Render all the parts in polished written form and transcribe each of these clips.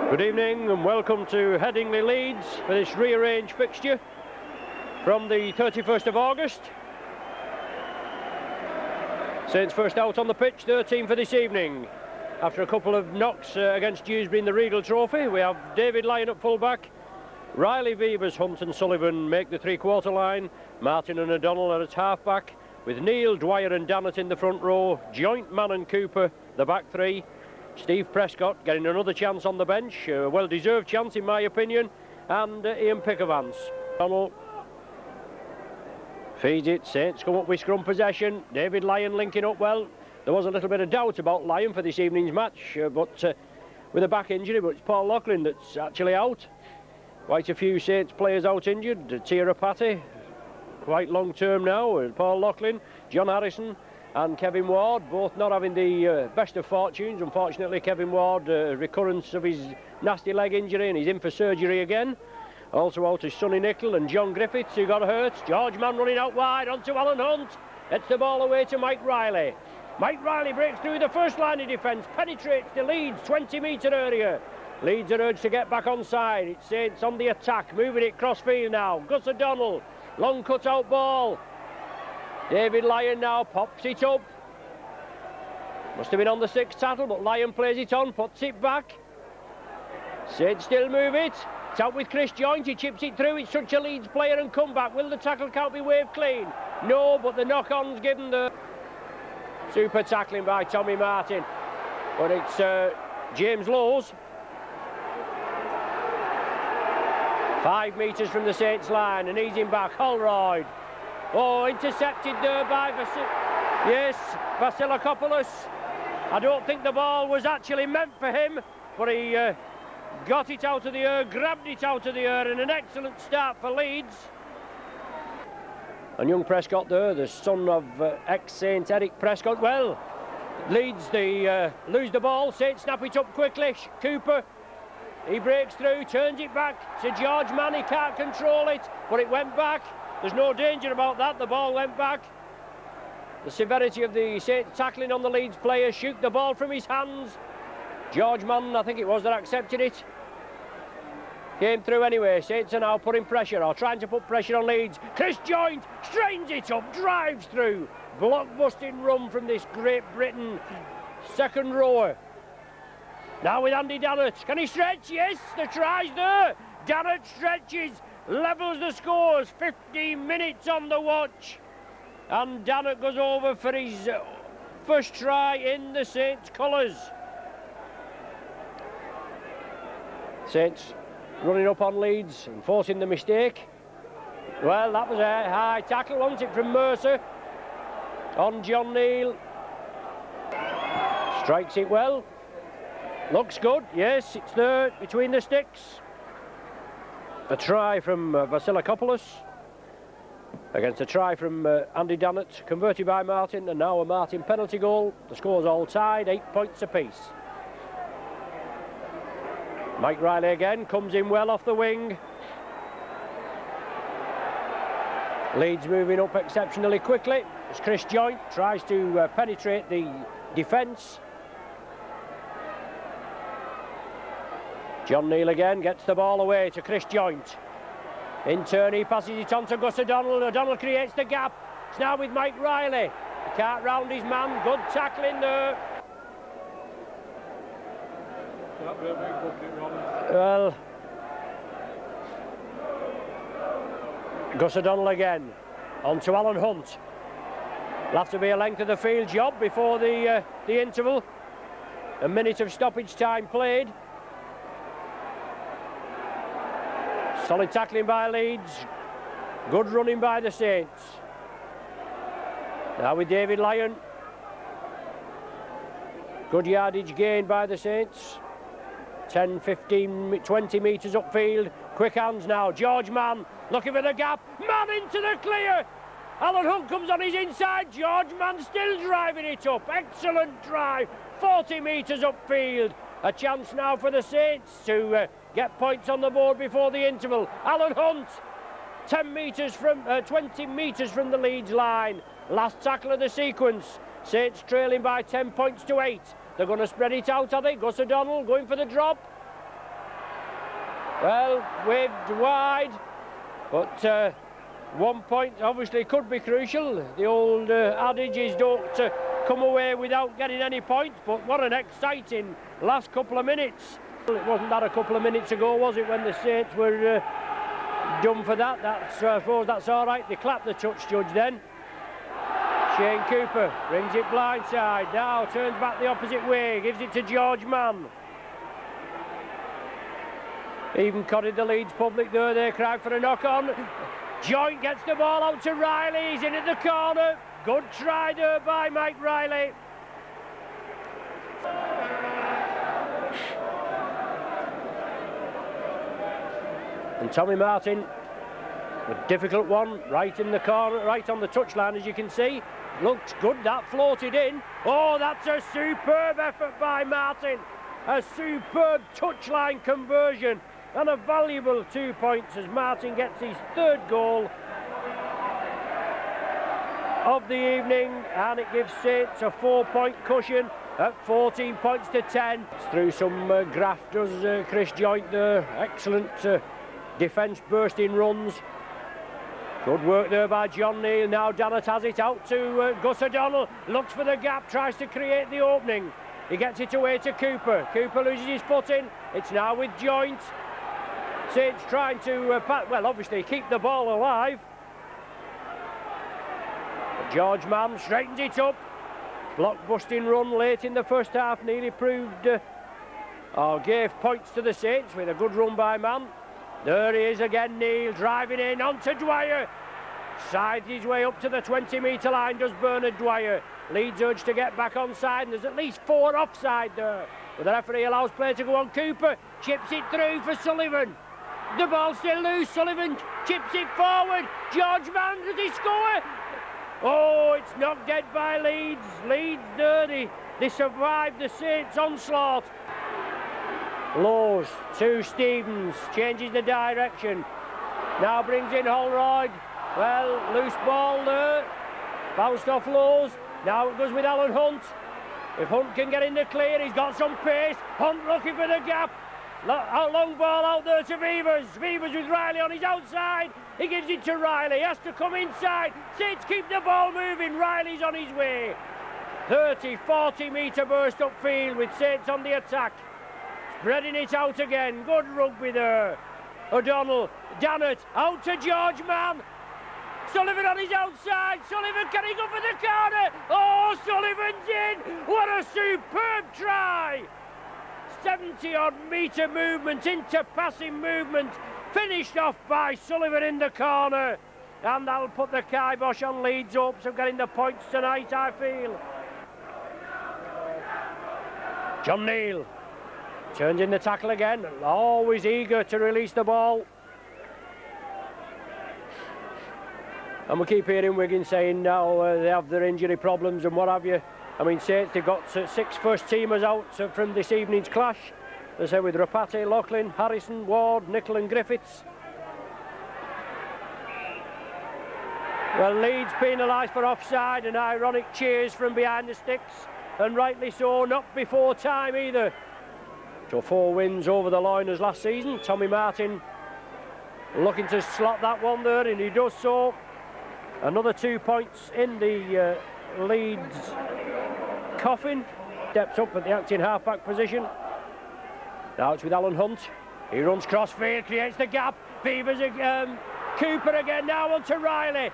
Good evening and welcome to Headingley, Leeds for this rearranged fixture from the 31st of August. Saints first out on the pitch, 13 for this evening. After a couple of knocks against Dewsbury in the Regal Trophy, we have David Lyon at full-back, Riley, Vevers, Hunt and Sullivan make the three-quarter line, Martin and O'Donnell are at half-back, with Neil, Dwyer and Dannett in the front row, Joint, Mann and Cooper, the back three. Steve Prescott getting another chance on the bench, a well-deserved chance in my opinion, and Ian Pickavance. Donald feeds it, Saints come up with scrum possession, David Lyon linking up well. There was a little bit of doubt about Lyon for this evening's match, but with a back injury, but it's Paul Loughlin that's actually out. Quite a few Saints players out injured, Tira Patty, quite long term now, Paul Loughlin, John Harrison and Kevin Ward, both not having the best of fortunes. Unfortunately, Kevin Ward, recurrence of his nasty leg injury and he's in for surgery again. Also out is Sonny Nicholl and John Griffiths, who got hurt. George Mann running out wide onto Alan Hunt. Gets the ball away to Mike Riley. Mike Riley breaks through the first line of defence, penetrates the Leeds 20-metre area. Leeds are urged to get back on side. It's Saints on the attack, moving it cross field now. Gus O'Donnell, long cut-out ball. David Lyon now pops it up. Must have been on the sixth tackle, but Lyon plays it on, puts it back. Saints still move it. It's out with Chris Joint, he chips it through. It's such a Leeds player and comeback. Will the tackle count be waved clean? No, but the knock-on's given the super tackling by Tommy Martin. But it's James Lowes. 5 metres from the Saints line and easing back, Holroyd. Oh, intercepted there by Vasilakopoulos. I don't think the ball was actually meant for him, but he got it out of the air, grabbed it out of the air, and an excellent start for Leeds. And young Prescott there, the son of ex-Saint Eric Prescott. Well, Leeds, they lose the ball, Saints snap it up quickly. Cooper, he breaks through, turns it back to George Mann. He can't control it, but it went back. There's no danger about that, the ball went back. The severity of the Saints tackling on the Leeds player, shoot the ball from his hands. George Mann, I think it was, that accepted it. Came through anyway. Saints are now putting pressure, or trying to put pressure on Leeds. Chris Joint strains it up, drives through. Blockbusting run from this Great Britain second rower. Now with Andy Dannett. Can he stretch? Yes, the try's there. Dannett stretches, levels the scores. 15 minutes on the watch. And Dannett goes over for his first try in the Saints colours. Saints running up on Leeds and forcing the mistake. Well, that was a high tackle, wasn't it, from Mercer on John Neal. Strikes it well. Looks good, yes, it's there between the sticks. A try from Vasilakopoulos against a try from Andy Dannett, converted by Martin, and now a Martin penalty goal. The score's all tied, 8 points apiece. Mike Riley again, comes in well off the wing. Leeds moving up exceptionally quickly as Chris Joint tries to penetrate the defence. John Neal again gets the ball away to Chris Joint. In turn he passes it on to Gus O'Donnell. O'Donnell creates the gap. It's now with Mike Riley. He can't round his man. Good tackling there. Well, Gus O'Donnell again. On to Alan Hunt. It'll have to be a length of the field job before the interval. A minute of stoppage time played. Solid tackling by Leeds. Good running by the Saints. Now with David Lyon. Good yardage gained by the Saints. 10, 15, 20 metres upfield. Quick hands now. George Mann looking for the gap. Mann into the clear. Alan Hunt comes on his inside. George Mann still driving it up. Excellent drive. 40 metres upfield. A chance now for the Saints to get points on the board before the interval. Alan Hunt, 20 metres from the Leeds line. Last tackle of the sequence. Saints trailing by 10 points to 8. They're going to spread it out, are they? Gus O'Donnell going for the drop. Well, waved wide, but 1 point obviously could be crucial. The old adage is don't come away without getting any points, but what an exciting last couple of minutes. It wasn't that a couple of minutes ago, was it, when the Saints were done for that? I suppose that's all right. They clapped the touch judge then. Shane Cooper brings it blindside, now turns back the opposite way, gives it to George Mann. Even codded the Leeds public there, they cried for a knock-on. Joint gets the ball out to Riley, he's in at the corner. Good try there by Mike Riley. And Tommy Martin, a difficult one, right in the corner, right on the touchline, as you can see. Looks good, that floated in. Oh, that's a superb effort by Martin. A superb touchline conversion and a valuable 2 points as Martin gets his third goal of the evening, and it gives Saints a 4-point cushion at 14 points to 10. It's through some graft does Chris Joint there. Excellent defence bursting runs. Good work there by John Neal. Now Dannett has it out to Gus O'Donnell. Looks for the gap, tries to create the opening. He gets it away to Cooper. Cooper loses his footing. It's now with Joint. Saints trying to, well, obviously keep the ball alive. But George Mann straightens it up. Block-busting run late in the first half nearly proved, gave points to the Saints with a good run by Mann. There he is again, Neal driving in onto Dwyer. Sides his way up to the 20-metre line, does Bernard Dwyer. Leeds urge to get back onside, and there's at least 4 offside there. But the referee allows play to go on. Cooper chips it through for Sullivan. The ball's still loose, Sullivan chips it forward. George Mann, does he score? Oh, it's knocked dead by Leeds. Leeds dirty. They survived the Saints' onslaught. Lowe's to Stevens, changes the direction. Now brings in Holroyd. Well, loose ball there. Bounced off Lowe's. Now it goes with Alan Hunt. If Hunt can get in the clear, he's got some pace. Hunt looking for the gap. Long ball out there to Vivers. Vivers with Riley on his outside. He gives it to Riley. He has to come inside. Saints keep the ball moving. Riley's on his way. 30, 40 metre burst upfield with Saints on the attack. Spreading it out again. Good rugby there. O'Donnell, Dannett, out to George Mann. Sullivan on his outside. Sullivan, can he go for the corner? Oh, Sullivan's in. What a superb try. 70-odd metre movement into passing movement. Finished off by Sullivan in the corner. And that'll put the kibosh on Leeds' hopes of getting the points tonight, I feel. John Neal turns in the tackle again. Always eager to release the ball. And we keep hearing Wigan saying now they have their injury problems and what have you. I mean, Saints, they've got 6 first-teamers out from this evening's clash. They say with Rapate, Loughlin, Harrison, Ward, Nicol and Griffiths. Well, Leeds penalised for offside and ironic cheers from behind the sticks. And rightly so, not before time either. So 4 wins over the Loiners last season. Tommy Martin looking to slot that one there, and he does so. Another 2 points in the Leeds coffin. Steps up at the acting half-back position. Now it's with Alan Hunt. He runs crossfield, creates the gap. Beavers, Cooper again, now on to Riley.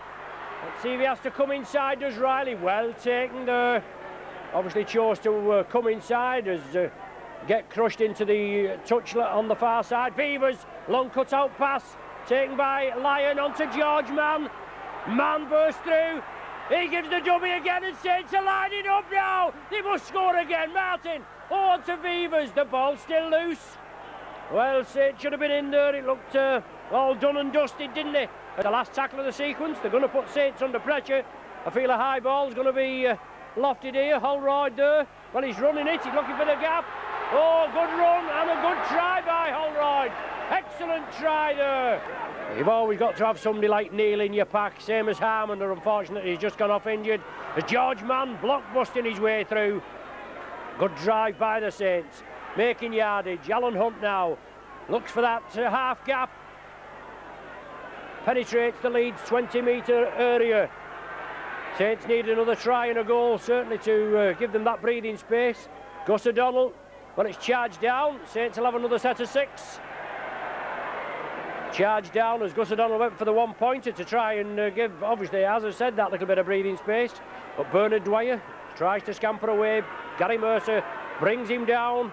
Let's see if he has to come inside, does Riley. Well taken there. Obviously chose to come inside as get crushed into the touch on the far side. Beavers, long cut-out pass, taken by Lyon onto George Mann. Mann bursts through. He gives the dummy again and Saints are lining up now. They must score again. Martin, on to Beavers. The ball's still loose. Well, Saints should have been in there. It looked all done and dusted, didn't it? At the last tackle of the sequence, they're going to put Saints under pressure. I feel a high ball's going to be lofted here. Holroyd there. Well, he's running it. He's looking for the gap. Oh, good run and a good try by Holroyd. Excellent try there. You've always got to have somebody like Neal in your pack, same as Harmon, and unfortunately he's just gone off injured. As George Mann block-busting his way through. Good drive by the Saints, making yardage. Alan Hunt now looks for that half gap. Penetrates the Leeds 20-metre area. Saints need another try and a goal, certainly, to give them that breathing space. Gus O'Donnell, well, it's charged down. Saints will have another set of 6. Charged down as Gus O'Donnell went for the one-pointer to try and give, obviously, as I said, that little bit of breathing space. But Bernard Dwyer tries to scamper away. Gary Mercer brings him down.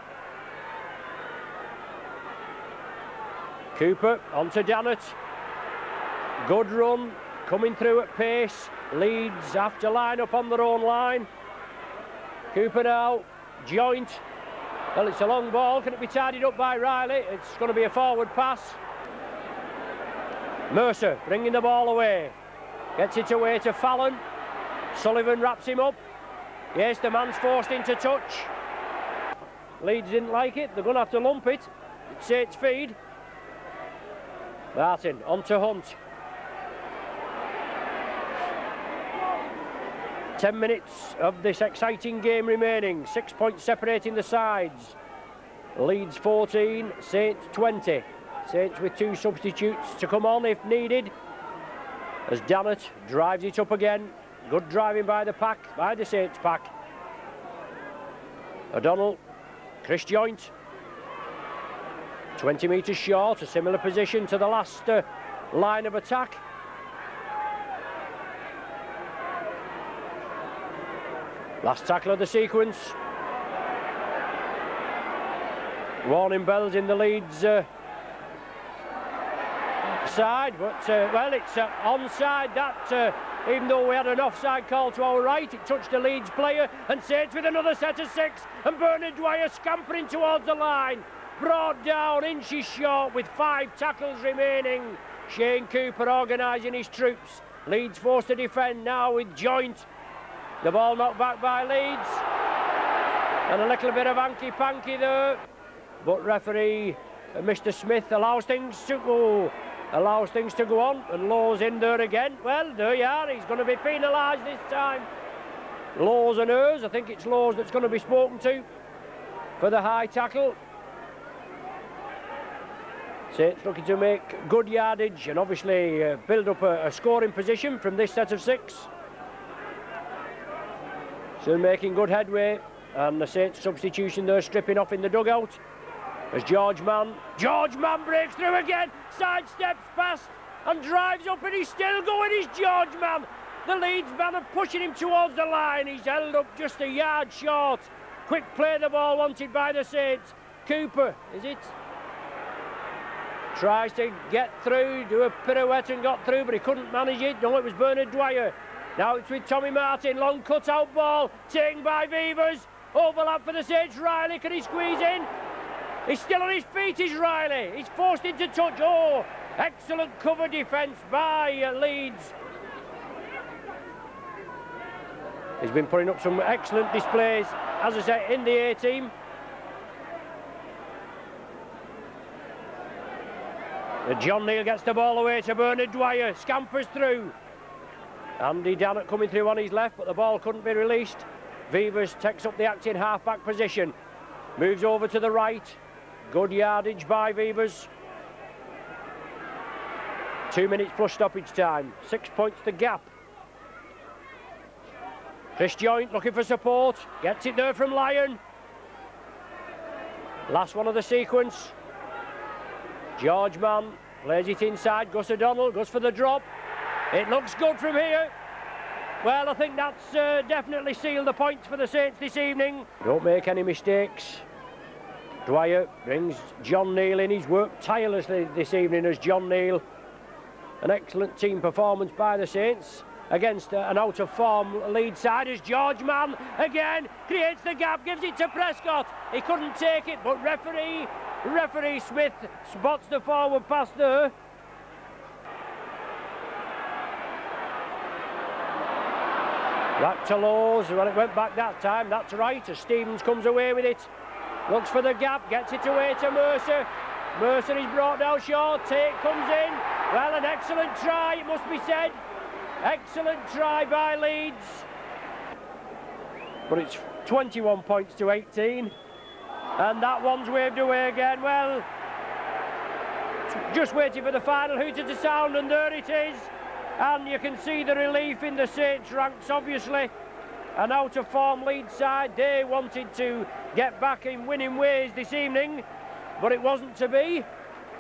Cooper onto Dannett. Good run, coming through at pace. Leeds have to line up on their own line. Cooper now, joint. Well, it's a long ball. Can it be tidied up by Riley? It's going to be a forward pass. Mercer bringing the ball away. Gets it away to Fallon. Sullivan wraps him up. Yes, the man's forced into touch. Leeds didn't like it. They're going to have to lump it. It's Saints feed. Martin onto Hunt. 10 minutes of this exciting game remaining. 6 points separating the sides. Leeds 14, Saints 20. Saints with 2 substitutes to come on if needed. As Dannett drives it up again. Good driving by the pack, by the Saints pack. O'Donnell, Chris Joint. 20 metres short, a similar position to the last line of attack. Last tackle of the sequence. Warning bells in the Leeds side, but well, it's onside that, even though we had an offside call to our right, it touched the Leeds player, and Saints with another set of 6, and Bernard Dwyer scampering towards the line. Brought down inches short with 5 tackles remaining. Shane Cooper organising his troops. Leeds forced to defend now with Joint. The ball knocked back by Leeds. And a little bit of hanky-panky there. But referee Mr. Smith allows things to go on, and Law's in there again. Well, there you are, he's going to be penalised this time. Laws and hers, I think it's Laws that's going to be spoken to for the high tackle. Saints looking to make good yardage and obviously build up a scoring position from this set of 6. Still making good headway, and the Saints substitution there stripping off in the dugout as George Mann breaks through again, sidesteps past and drives up, and he's still going. He's George Mann. The Leeds man are pushing him towards the line. He's held up just a yard short. Quick play, the ball wanted by the Saints. Cooper, is it? Tries to get through, do a pirouette and got through, but he couldn't manage it. No, it was Bernard Dwyer. Now it's with Tommy Martin, long cut-out ball, taken by Vivers. Overlap for the Saints, Riley, can he squeeze in? He's still on his feet, is Riley. He's forced into touch. Oh, excellent cover defence by Leeds. He's been putting up some excellent displays, as I say, in the A-team. John Neal gets the ball away to Bernard Dwyer, scampers through. Andy Dannett coming through on his left, but the ball couldn't be released. Vivers takes up the acting half-back position. Moves over to the right. Good yardage by Vivers. 2 minutes plus stoppage time. 6 points the gap. Chris Joint looking for support. Gets it there from Lyon. Last one of the sequence. George Mann plays it inside. Gus O'Donnell goes for the drop. It looks good from here. Well, I think that's definitely sealed the points for the Saints this evening. Don't make any mistakes. Dwyer brings John Neal in. He's worked tirelessly this evening as John Neal. An excellent team performance by the Saints against an out-of-form Leeds side as George Mann again creates the gap, gives it to Prescott. He couldn't take it, but referee Smith spots the forward pass there. Back to Laws. Well, it went back that time, that's right, as Stevens comes away with it. Looks for the gap, gets it away to Mercer. Mercer is brought down short, Tate comes in. Well, an excellent try, it must be said. Excellent try by Leeds. But it's 21 points to 18. And that one's waved away again. Well, just waiting for the final hooter to sound, and there it is. And you can see the relief in the Saints ranks, obviously. An out-of-form Leeds side. They wanted to get back in winning ways this evening, but it wasn't to be.